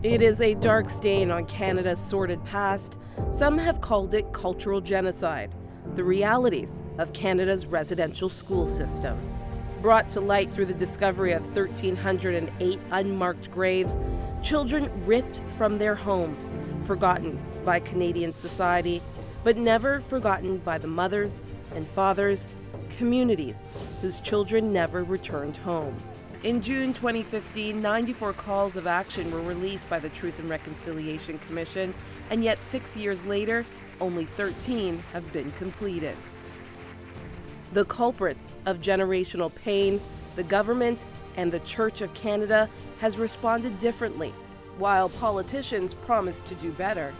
It is a dark stain on Canada's sordid past. Some have called it cultural genocide, the realities of Canada's residential school system. Brought to light through the discovery of 1,308 unmarked graves, children ripped from their homes, forgotten by Canadian society, but never forgotten by the mothers and fathers, communities whose children never returned home. In June 2015, 94 calls of action were released by the Truth and Reconciliation Commission, and yet 6 years later, only 13 have been completed. The culprits of generational pain, the government and the Church of Canada has responded differently, while politicians promise to do better.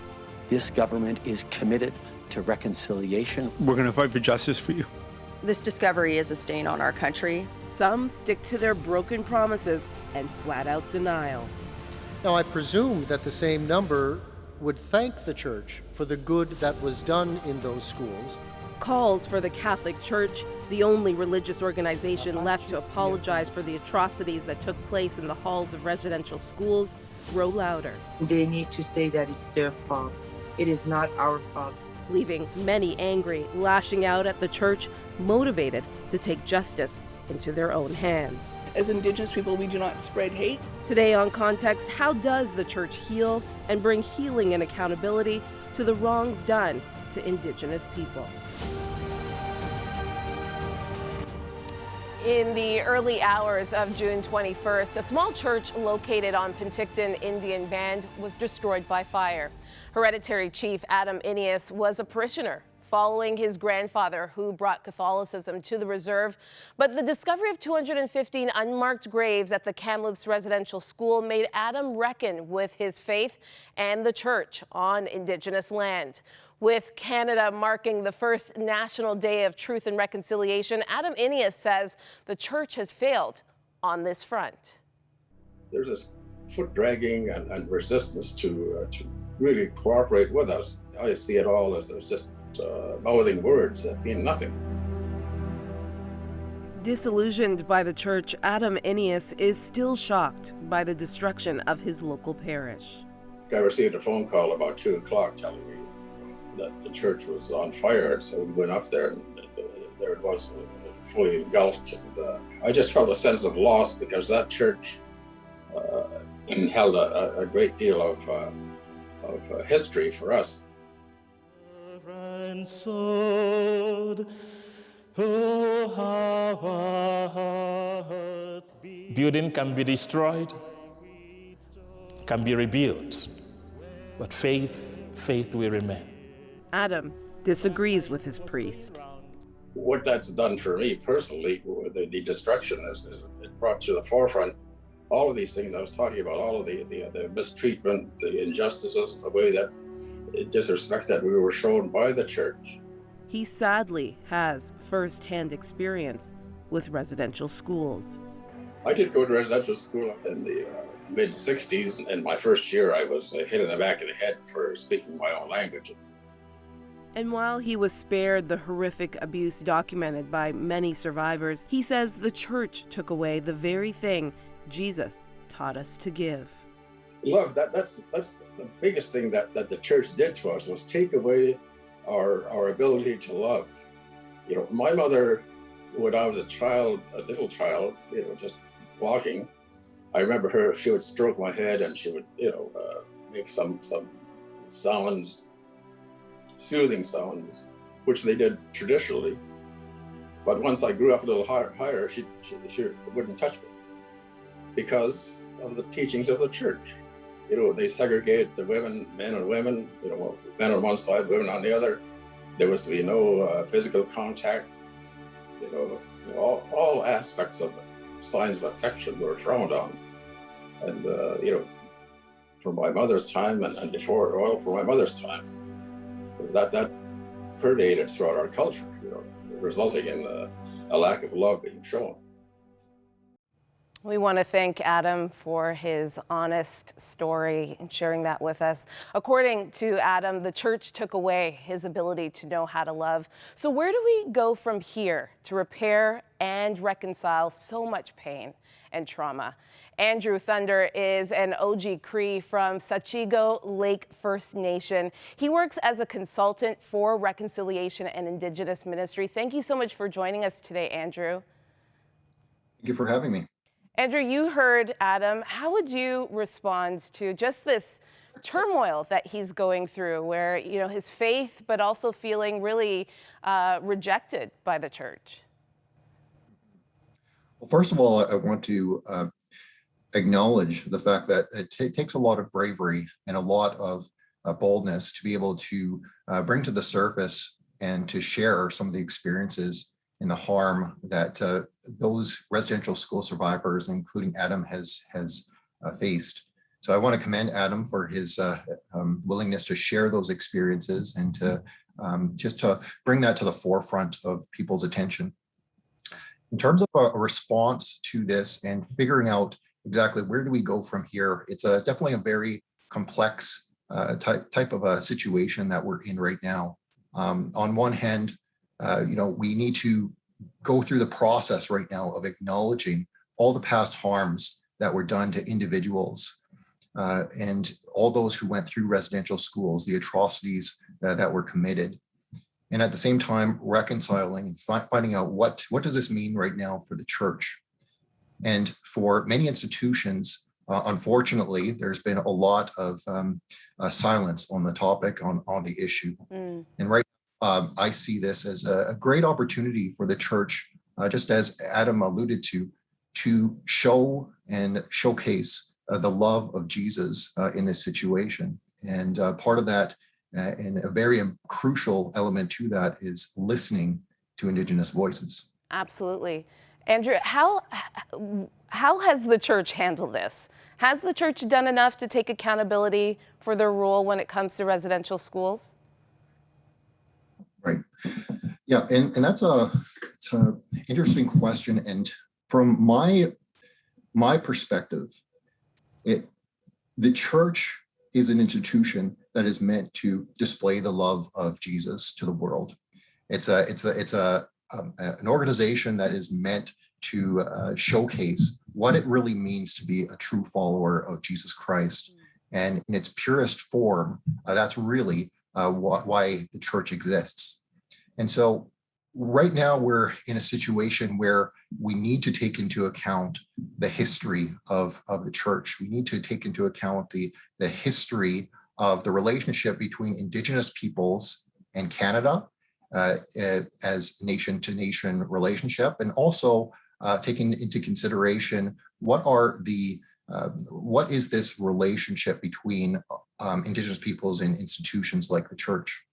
This government is committed to reconciliation. We're going to fight for justice for you. This discovery is a stain on our country. Some stick to their broken promises and flat-out denials. Now, I presume that the same number would thank the Church for the good that was done in those schools. Calls for the Catholic Church, the only religious organization left to apologize for the atrocities that took place in the halls of residential schools, grow louder. They need to say that it's their fault. It is not our fault. Leaving many angry, lashing out at the Church, motivated to take justice into their own hands. As Indigenous people, we do not spread hate. Today on Context, how does the Church heal and bring healing and accountability to the wrongs done to Indigenous people? In the early hours of June 21st, a small church located on Penticton Indian Band was destroyed by fire. Hereditary Chief Adam Eneas was a parishioner following his grandfather, who brought Catholicism to the reserve. But the discovery of 215 unmarked graves at the Kamloops Residential School made Adam reckon with his faith and the Church on Indigenous land. With Canada marking the first National Day of Truth and Reconciliation, Adam Eneas says the Church has failed on this front. There's this foot dragging and resistance to really cooperate with us. I see it all as just mouthing words that mean nothing. Disillusioned by the Church, Adam Eneas is still shocked by the destruction of his local parish. I received a phone call about 2 o'clock telling me that the church was on fire, so we went up there and there it was, fully engulfed. And I just felt a sense of loss because that church held a great deal of history for us. Building can be destroyed, can be rebuilt, but faith will remain. Adam disagrees with his priest. What that's done for me personally, the destruction is it brought to the forefront all of these things I was talking about, all of the mistreatment, the injustices, the way that disrespect that we were shown by the church. He sadly has first-hand experience with residential schools. I did go to residential school in the mid-'60s. In my first year, I was hit in the back of the head for speaking my own language. And while he was spared the horrific abuse documented by many survivors, he says the Church took away the very thing Jesus taught us to give. Love, that's the biggest thing that the church did to us, was take away our ability to love. You know, my mother, when I was a little child, just walking, I remember her, she would stroke my head and she would, make some sounds, soothing sounds, which they did traditionally. But once I grew up a little higher, she wouldn't touch me because of the teachings of the church. They segregated the women, men and women, men on one side, women on the other. There was to be no physical contact. All aspects of signs of affection were frowned on. And, from my mother's time and before, for my mother's time, that permeated throughout our culture, resulting in a lack of love being shown. We want to thank Adam for his honest story and sharing that with us. According to Adam, the church took away his ability to know how to love. So where do we go from here to repair and reconcile so much pain and trauma? Andrew Thunder is an Oji-Cree from Sachigo Lake First Nation. He works as a consultant for reconciliation and Indigenous ministry. Thank you so much for joining us today, Andrew. Thank you for having me. Andrew, you heard Adam. How would you respond to just this turmoil that he's going through where, you know, his faith, but also feeling really rejected by the church? Well, first of all, I want to acknowledge the fact that it takes a lot of bravery and a lot of boldness to be able to bring to the surface and to share some of the experiences and the harm that those residential school survivors, including Adam, has faced. So I want to commend Adam for his willingness to share those experiences and to just to bring that to the forefront of people's attention. In terms of a response to this and figuring out exactly where do we go from here, it's definitely a very complex type of a situation that we're in right now. On one hand, we need to go through the process right now of acknowledging all the past harms that were done to individuals and all those who went through residential schools, the atrocities that were committed. And at the same time, reconciling and finding out what does this mean right now for the church? And for many institutions, unfortunately, there's been a lot of silence on the topic, on the issue. And right I see this as a great opportunity for the church, just as Adam alluded to show and showcase the love of Jesus in this situation. And part of that, and a very crucial element to that, is listening to Indigenous voices. Absolutely. Andrew, how has the church handled this? Has the church done enough to take accountability for their role when it comes to residential schools? Right. Yeah, and that's it's an interesting question. And from my perspective, the church is an institution that is meant to display the love of Jesus to the world. It's an organization that is meant to showcase what it really means to be a true follower of Jesus Christ. And in its purest form, that's really why the church exists. And so right now we're in a situation where we need to take into account the history of the church. We need to take into account the history of the relationship between Indigenous peoples and Canada as nation-to-nation relationship, and also taking into consideration what is this relationship between Indigenous peoples and institutions like the church.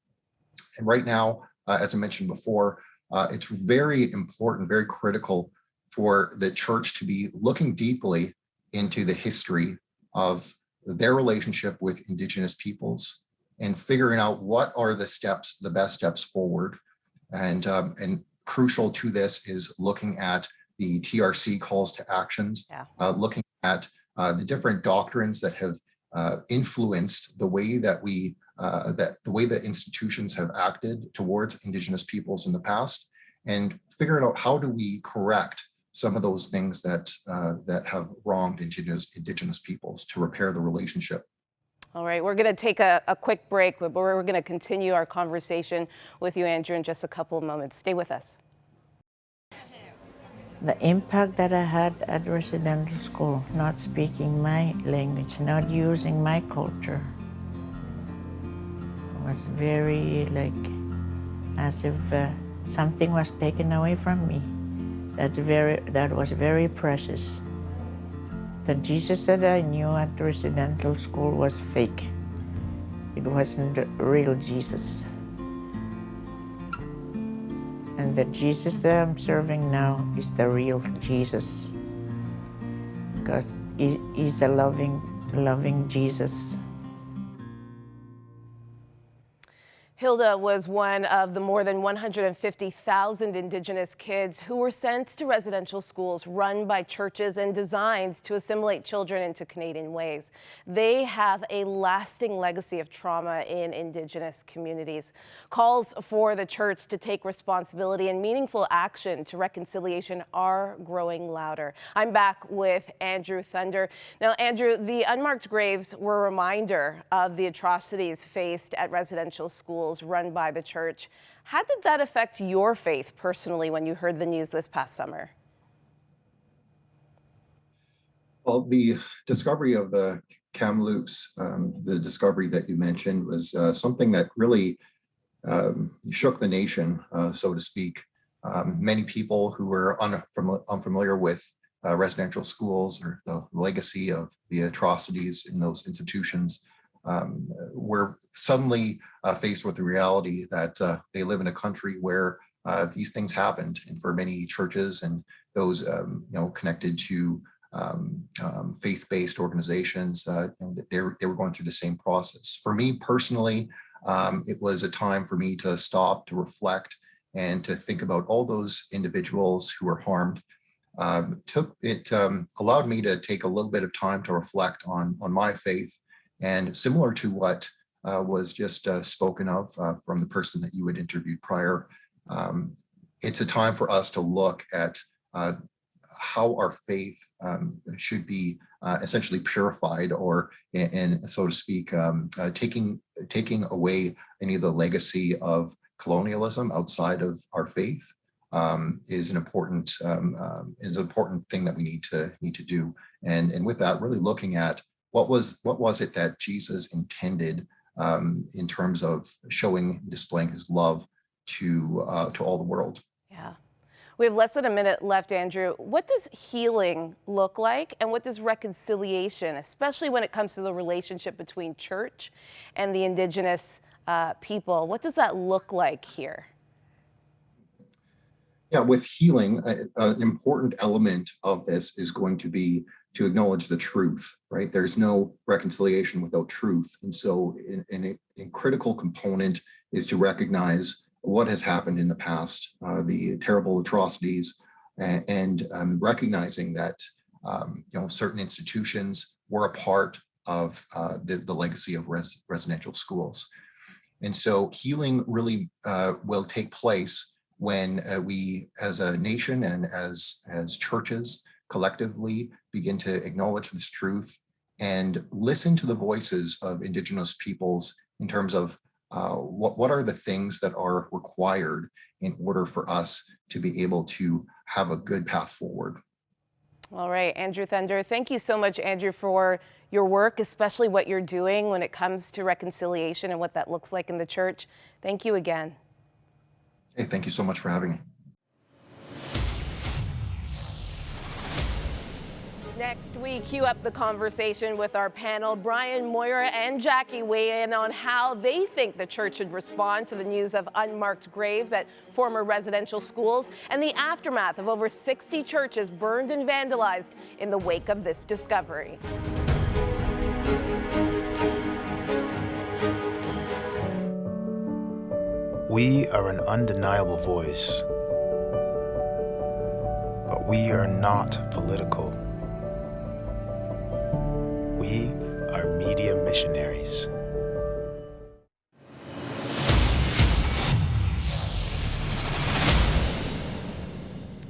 And right now, as I mentioned before, it's very important, very critical for the church to be looking deeply into the history of their relationship with Indigenous peoples and figuring out what are the best steps forward. And crucial to this is looking at the TRC calls to actions, looking at the different doctrines that have influenced the way that that institutions have acted towards Indigenous peoples in the past, and figuring out how do we correct some of those things that have wronged Indigenous peoples to repair the relationship. All right, we're going to take a quick break, but we're going to continue our conversation with you, Andrew, in just a couple of moments. Stay with us. The impact that I had at residential school, not speaking my language, not using my culture, was very as if something was taken away from me. That was very precious. The Jesus that I knew at residential school was fake. It wasn't the real Jesus. And the Jesus that I'm serving now is the real Jesus, because he's a loving Jesus. Hilda was one of the more than 150,000 Indigenous kids who were sent to residential schools run by churches and designed to assimilate children into Canadian ways. They have a lasting legacy of trauma in Indigenous communities. Calls for the church to take responsibility and meaningful action to reconciliation are growing louder. I'm back with Andrew Thunder. Now, Andrew, the unmarked graves were a reminder of the atrocities faced at residential schools run by the church. How did that affect your faith personally when you heard the news this past summer? Well, the discovery of the Kamloops, the discovery that you mentioned, was something that really shook the nation, so to speak. Many people who were unfamiliar with residential schools or the legacy of the atrocities in those institutions were suddenly faced with the reality that they live in a country where these things happened. And for many churches and those connected to faith-based organizations, they were going through the same process. For me personally, it was a time for me to stop, to reflect, and to think about all those individuals who were harmed. Allowed me to take a little bit of time to reflect on my faith. And similar to what was just spoken of from the person that you had interviewed prior, it's a time for us to look at how our faith should be essentially purified, or, and so to speak, taking away any of the legacy of colonialism outside of our faith is an important thing that we need to do. And with that, really looking at what was it that Jesus intended in terms of displaying his love to all the world. Yeah. We have less than a minute left, Andrew. What does healing look like, and what does reconciliation, especially when it comes to the relationship between church and the Indigenous people, what does that look like here? Yeah, with healing, an important element of this is going to be to acknowledge the truth, right? There's no reconciliation without truth. And so a critical component is to recognize what has happened in the past, the terrible atrocities, and recognizing that certain institutions were a part of the legacy of residential schools. And so healing really will take place when we as a nation and as churches collectively begin to acknowledge this truth and listen to the voices of Indigenous peoples in terms of what are the things that are required in order for us to be able to have a good path forward. All right, Andrew Thunder, thank you so much, Andrew, for your work, especially what you're doing when it comes to reconciliation and what that looks like in the church. Thank you again. Hey, thank you so much for having me. Next, we cue up the conversation with our panel. Brian, Moira, and Jacky weigh in on how they think the church should respond to the news of unmarked graves at former residential schools and the aftermath of over 60 churches burned and vandalized in the wake of this discovery. We are an undeniable voice, but we are not political. We are media missionaries.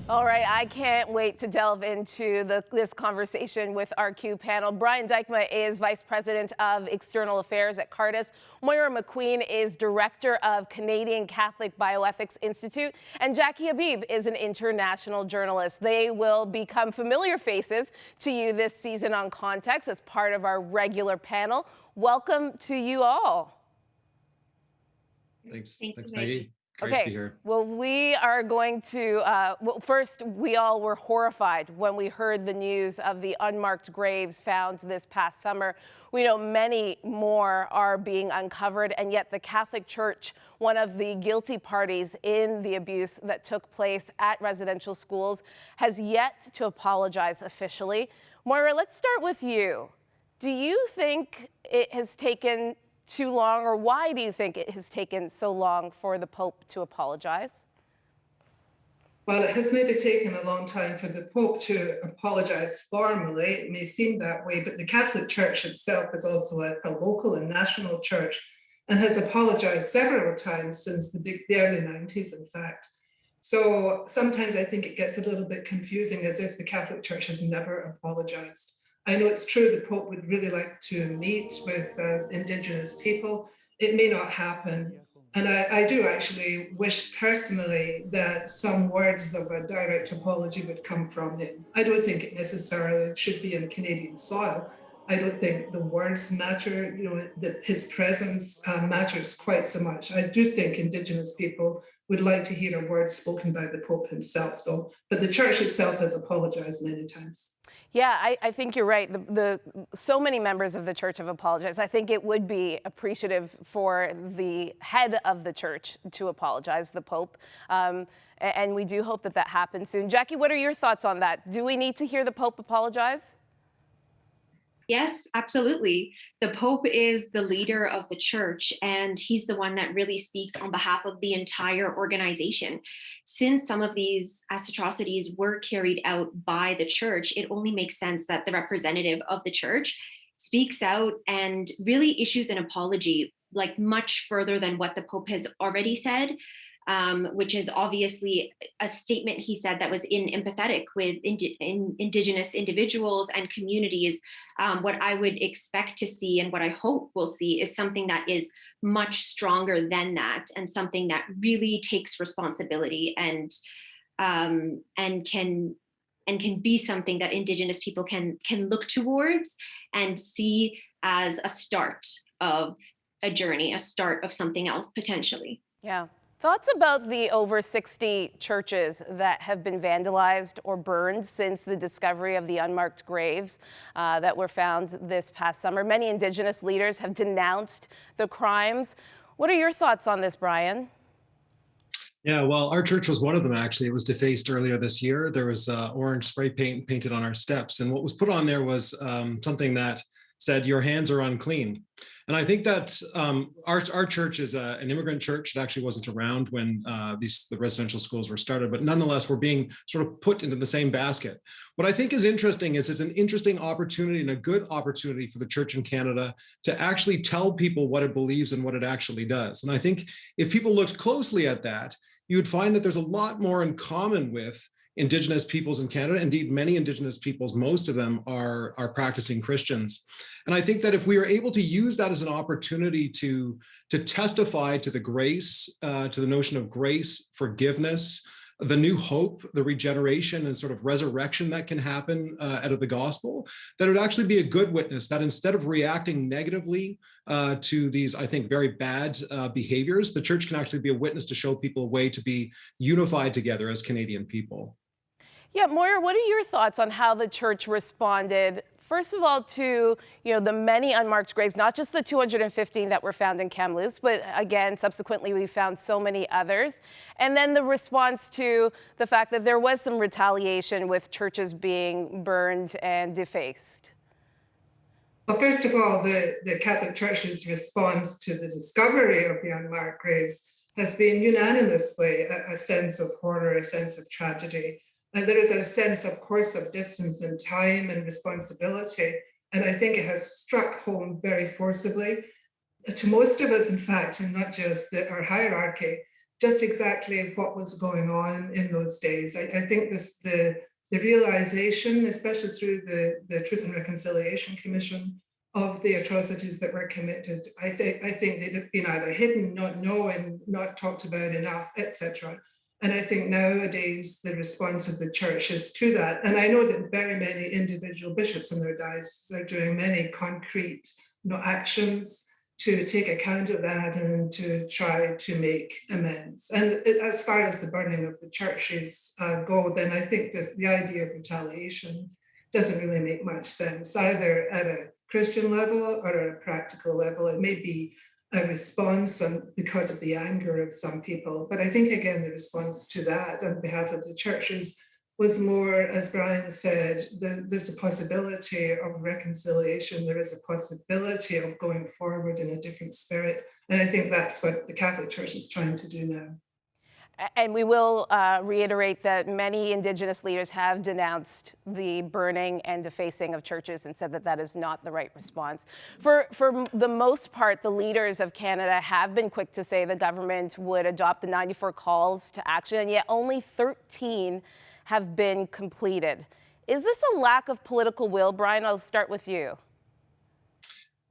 All right, I can't wait to delve into this conversation with our Q panel. Brian Dijkema is Vice President of External Affairs at Cardus. Moira McQueen is Director of Canadian Catholic Bioethics Institute. And Jacky Habib is an international journalist. They will become familiar faces to you this season on Context as part of our regular panel. Welcome to you all. Thanks, Maggie. Great Okay, to be here. well, we are going to, first, we all were horrified when we heard the news of the unmarked graves found this past summer. We know many more are being uncovered, and yet the Catholic Church, one of the guilty parties in the abuse that took place at residential schools, has yet to apologize officially. Moira, let's start with you. Do you think it has taken too long, or why do you think it has taken so long for the Pope to apologize? Well, it has maybe taken a long time for the Pope to apologize formally. It may seem that way, but the Catholic Church itself is also a local and national church and has apologized several times since the early 90s, in fact. So sometimes I think it gets a little bit confusing, as if the Catholic Church has never apologized. I know it's true the Pope would really like to meet with Indigenous people. It may not happen. And I do actually wish personally that some words of a direct apology would come from him. I don't think it necessarily should be in Canadian soil. I don't think the words matter, that his presence matters quite so much. I do think Indigenous people would like to hear a word spoken by the Pope himself, though. But the Church itself has apologized many times. Yeah, I think you're right. So many members of the Church have apologized. I think it would be appreciative for the head of the Church to apologize, the Pope. And we do hope that that happens soon. Jacky, what are your thoughts on that? Do we need to hear the Pope apologize? Yes, absolutely. The Pope is the leader of the church, and he's the one that really speaks on behalf of the entire organization. Since some of these atrocities were carried out by the church, it only makes sense that the representative of the church speaks out and really issues an apology, like much further than what the Pope has already said. Which is obviously a statement he said that was empathetic with Indigenous individuals and communities. What I would expect to see and what I hope we'll see is something that is much stronger than that, and something that really takes responsibility and can be something that Indigenous people can look towards and see as a start of a journey, a start of something else potentially. Yeah. Thoughts about the over 60 churches that have been vandalized or burned since the discovery of the unmarked graves that were found this past summer? Many Indigenous leaders have denounced the crimes. What are your thoughts on this, Brian? Yeah, well, our church was one of them, actually. It was defaced earlier this year. There was orange spray paint painted on our steps. And what was put on there was something that said, "Your hands are unclean." And I think that our church is an immigrant church. It actually wasn't around when the residential schools were started, but nonetheless, we're being sort of put into the same basket. What I think is interesting is it's an interesting opportunity and a good opportunity for the church in Canada to actually tell people what it believes and what it actually does. And I think if people looked closely at that, you would find that there's a lot more in common with Indigenous peoples in Canada. Indeed, many Indigenous peoples, most of them are practicing Christians. And I think that if we are able to use that as an opportunity to testify to the grace, to the notion of grace, forgiveness, the new hope, the regeneration and sort of resurrection that can happen out of the gospel, that it would actually be a good witness, that instead of reacting negatively to these, I think, very bad behaviors, the church can actually be a witness to show people a way to be unified together as Canadian people. Yeah, Moira, what are your thoughts on how the church responded, first of all, to the many unmarked graves, not just the 215 that were found in Kamloops, but again, subsequently we found so many others, and then the response to the fact that there was some retaliation with churches being burned and defaced? Well, first of all, the Catholic Church's response to the discovery of the unmarked graves has been unanimously a sense of horror, a sense of tragedy. And there is a sense, of course, of distance and time and responsibility. And I think it has struck home very forcibly to most of us, in fact, and not just our hierarchy, just exactly what was going on in those days. I think the realization, especially through the Truth and Reconciliation Commission, of the atrocities that were committed, I think they'd have been either hidden, not known, not talked about enough, etc. And I think nowadays the response of the church is to that. And I know that very many individual bishops in their dioceses are doing many concrete actions to take account of that and to try to make amends. And as far as the burning of the churches go, then I think the idea of retaliation doesn't really make much sense, either at a Christian level or at a practical level. It may be a response because of the anger of some people. But I think, again, the response to that on behalf of the church is was more, as Brian said, there's a possibility of reconciliation. There is a possibility of going forward in a different spirit. And I think that's what the Catholic Church is trying to do now. And we will reiterate that many Indigenous leaders have denounced the burning and defacing of churches and said that that is not the right response. For the most part, the leaders of Canada have been quick to say the government would adopt the 94 calls to action, and yet only 13 have been completed. Is this a lack of political will? Brian, I'll start with you.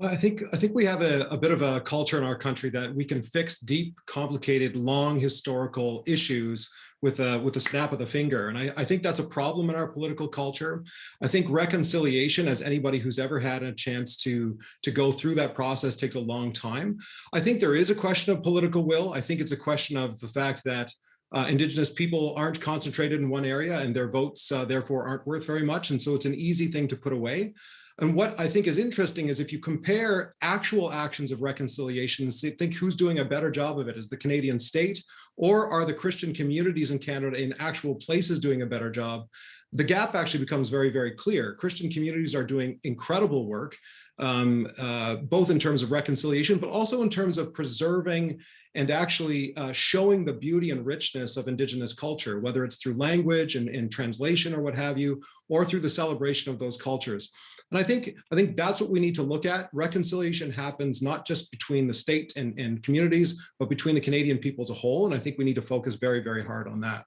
Well, I think we have a bit of a culture in our country that we can fix deep, complicated, long historical issues with a snap of the finger. And I think that's a problem in our political culture. I think reconciliation, as anybody who's ever had a chance to go through that process, takes a long time. I think there is a question of political will. I think it's a question of the fact that Indigenous people aren't concentrated in one area and their votes therefore aren't worth very much. And so it's an easy thing to put away. And what I think is interesting is if you compare actual actions of reconciliation and think who's doing a better job of it, is the Canadian state, or are the Christian communities in Canada in actual places doing a better job? The gap actually becomes very, very clear. Christian communities are doing incredible work, both in terms of reconciliation, but also in terms of preserving and actually showing the beauty and richness of Indigenous culture, whether it's through language and translation or what have you, or through the celebration of those cultures. And I think that's what we need to look at. Reconciliation happens not just between the state and communities, but between the Canadian people as a whole. And I think we need to focus very, very hard on that.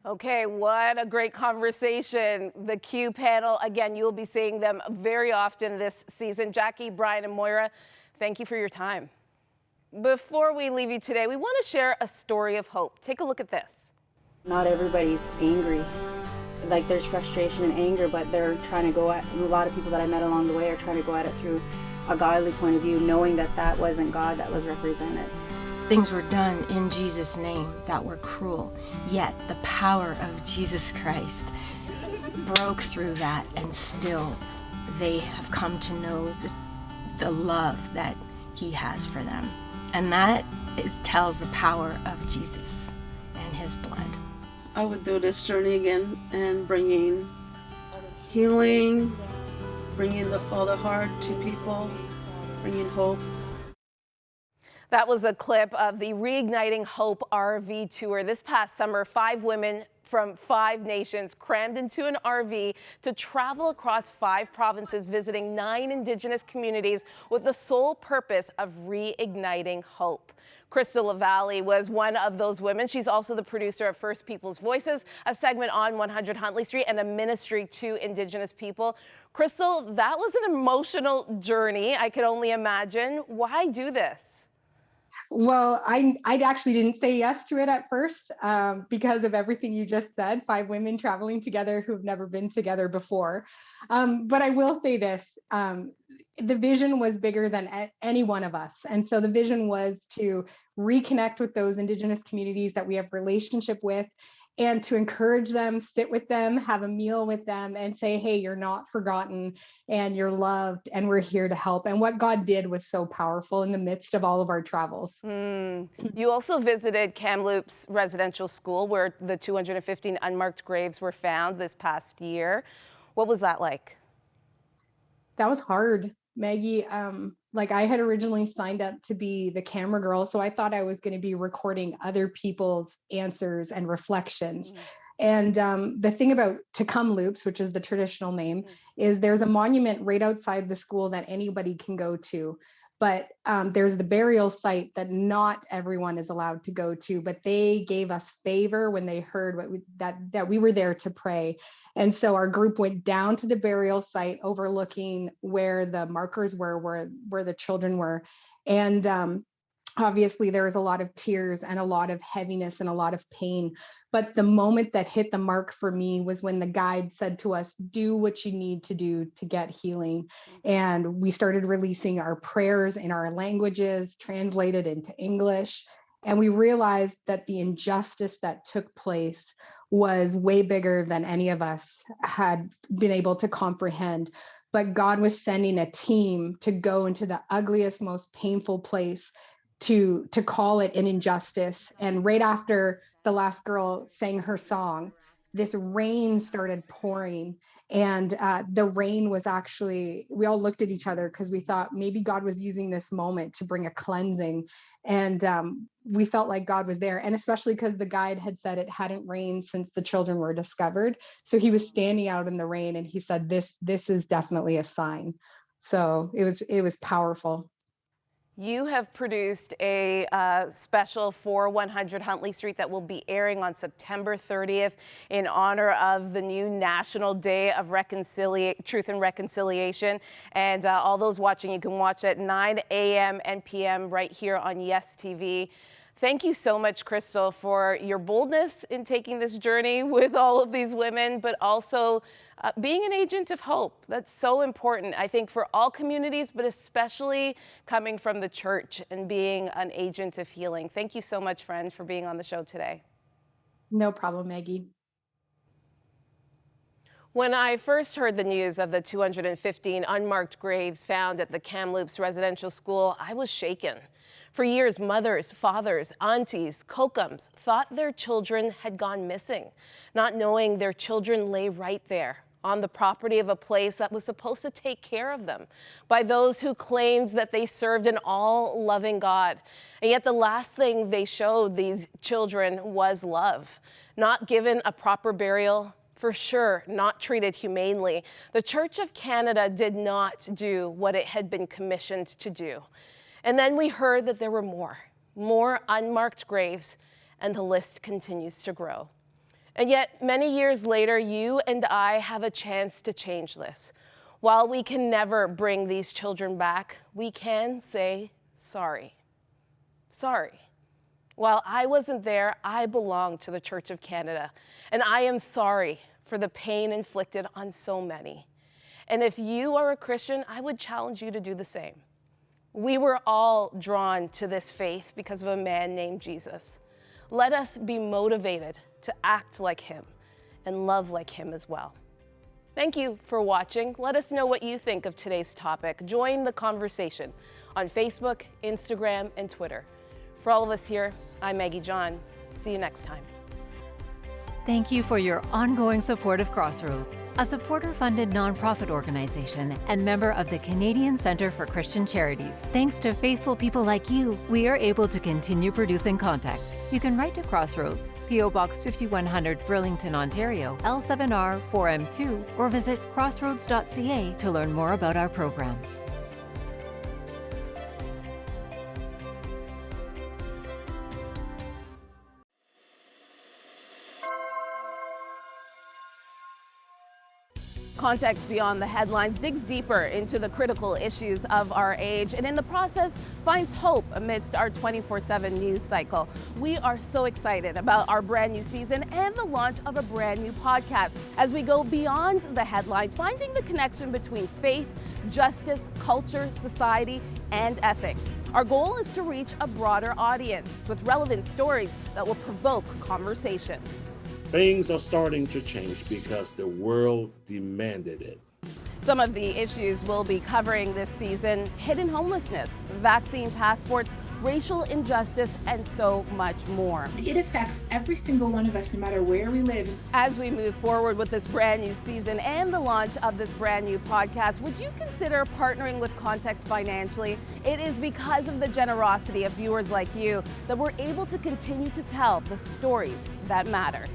Okay, what a great conversation. The Q panel, again, you'll be seeing them very often this season. Jacky, Brian, and Moira, thank you for your time. Before we leave you today, we want to share a story of hope. Take a look at this. Not everybody's angry. Like, there's frustration and anger, but they're trying to go at, a lot of people that I met along the way are trying to go at it through a godly point of view, knowing that that wasn't God that was represented. Things were done in Jesus' name that were cruel, yet the power of Jesus Christ broke through that, and still they have come to know the love that He has for them. And that tells the power of Jesus and His blood. I would do this journey again and bringing healing, bringing the Father heart to people, bringing hope. That was a clip of the Reigniting Hope RV tour. This past summer, 5 women from 5 nations crammed into an RV to travel across 5 provinces, visiting 9 Indigenous communities with the sole purpose of reigniting hope. Crystal LaValle was one of those women. She's also the producer of First People's Voices, a segment on 100 Huntley Street and a ministry to Indigenous people. Crystal, that was an emotional journey, I could only imagine. Why do this? Well, I actually didn't say yes to it at first because of everything you just said, 5 women traveling together who've never been together before. But I will say this, the vision was bigger than any one of us. And so the vision was to reconnect with those Indigenous communities that we have relationship with, and to encourage them, sit with them, have a meal with them, and say, hey, you're not forgotten and you're loved and we're here to help. And what God did was so powerful in the midst of all of our travels. You also visited Kamloops Residential School, where the 215 unmarked graves were found this past year. What was that like? That was hard, Maggie. Like, I had originally signed up to be the camera girl, so I thought I was going to be recording other people's answers and reflections. And the thing about Kamloops, which is the traditional name, is there's a monument right outside the school that anybody can go to. But there's the burial site that not everyone is allowed to go to, but they gave us favor when they heard that we were there to pray. And so our group went down to the burial site overlooking where the markers were, where the children were. And obviously there was a lot of tears and a lot of heaviness and a lot of pain. But the moment that hit the mark for me was when the guide said to us, do what you need to do to get healing. And we started releasing our prayers in our languages, translated into English. And we realized that the injustice that took place was way bigger than any of us had been able to comprehend. But God was sending a team to go into the ugliest, most painful place to call it an injustice. And right after the last girl sang her song, this rain started pouring. And the rain was actually, we all looked at each other because we thought maybe God was using this moment to bring a cleansing. And we felt like God was there. And especially because the guide had said it hadn't rained since the children were discovered. So he was standing out in the rain and he said, this is definitely a sign. So it was powerful. You have produced a special for 100 Huntley Street that will be airing on September 30th in honor of the new National Day of Truth and Reconciliation. And all those watching, you can watch at 9 a.m. and p.m. right here on Yes TV. Thank you so much, Crystal, for your boldness in taking this journey with all of these women, but also being an agent of hope. That's so important, I think, for all communities, but especially coming from the church and being an agent of healing. Thank you so much, friend, for being on the show today. No problem, Maggie. When I first heard the news of the 215 unmarked graves found at the Kamloops Residential School, I was shaken. For years, mothers, fathers, aunties, kokums thought their children had gone missing, not knowing their children lay right there on the property of a place that was supposed to take care of them by those who claimed that they served an all-loving God. And yet the last thing they showed these children was love, not given a proper burial, for sure not treated humanely. The Church of Canada did not do what it had been commissioned to do. And then we heard that there were more unmarked graves, and the list continues to grow. And yet, many years later, you and I have a chance to change this. While we can never bring these children back, we can say sorry. Sorry. While I wasn't there, I belong to the Church of Canada, and I am sorry for the pain inflicted on so many. And if you are a Christian, I would challenge you to do the same. We were all drawn to this faith because of a man named Jesus. Let us be motivated to act like him and love like him as well. Thank you for watching. Let us know what you think of today's topic. Join the conversation on Facebook, Instagram, and Twitter. For all of us here, I'm Maggie John. See you next time. Thank you for your ongoing support of Crossroads, a supporter-funded nonprofit organization and member of the Canadian Centre for Christian Charities. Thanks to faithful people like you, we are able to continue producing context. You can write to Crossroads, P.O. Box 5100, Burlington, Ontario, L7R 4M2, or visit crossroads.ca to learn more about our programs. Context Beyond the Headlines digs deeper into the critical issues of our age and in the process finds hope amidst our 24/7 news cycle. We are so excited about our brand new season and the launch of a brand new podcast as we go beyond the headlines, finding the connection between faith, justice, culture, society, and ethics. Our goal is to reach a broader audience with relevant stories that will provoke conversation. Things are starting to change because the world demanded it. Some of the issues we'll be covering this season: hidden homelessness, vaccine passports, racial injustice, and so much more. It affects every single one of us, no matter where we live. As we move forward with this brand new season and the launch of this brand new podcast, would you consider partnering with Context financially? It is because of the generosity of viewers like you that we're able to continue to tell the stories that matter.